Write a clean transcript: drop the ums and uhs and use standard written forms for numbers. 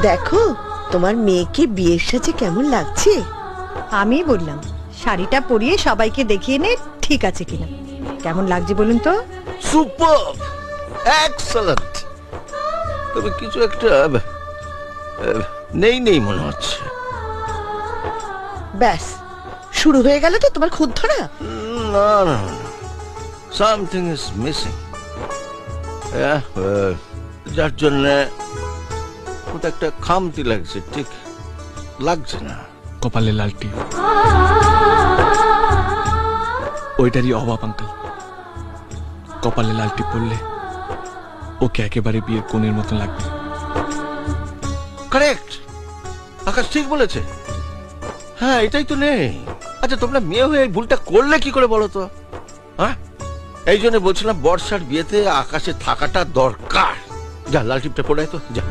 দেখো তোমার মেয়েকে বিয়ের সাজে কেমন লাগছে। আমি বললাম শাড়িটা পরিয়ে সবাইকে দেখিয়ে নে ঠিক আছে কিনা। কেমন লাগছে বলুন তো? Super, excellent. তবে কিছু একটা নেই নেই মনে হচ্ছে। ব্যাস শুরু হয়ে গেল তো তোমার খুদ ধরা। না না, সামথিং ইজ মিসিং। যার জন্য কোথাও একটা খামতি লাগছে, ঠিক লাগছে না। কপালে লালটি, ওইটারই অভাব আঙ্কেল। কপালে লালটি পড়লে ওকে একেবারে বিয়ের কোণের মতো লাগবে। কারেক্ট, আকাশ ঠিক বলেছে। হ্যাঁ, এটাই তো নেই। আচ্ছা, তোমরা মেয়ে হয়ে এই ভুলটা করলে কি করে বলো তো? হ্যাঁ, এই জন্য বলছিলাম বর্ষার বিয়েতে আকাশে থাকাটা দরকার। যা লাল টিপটা পড়ায় তো, যা।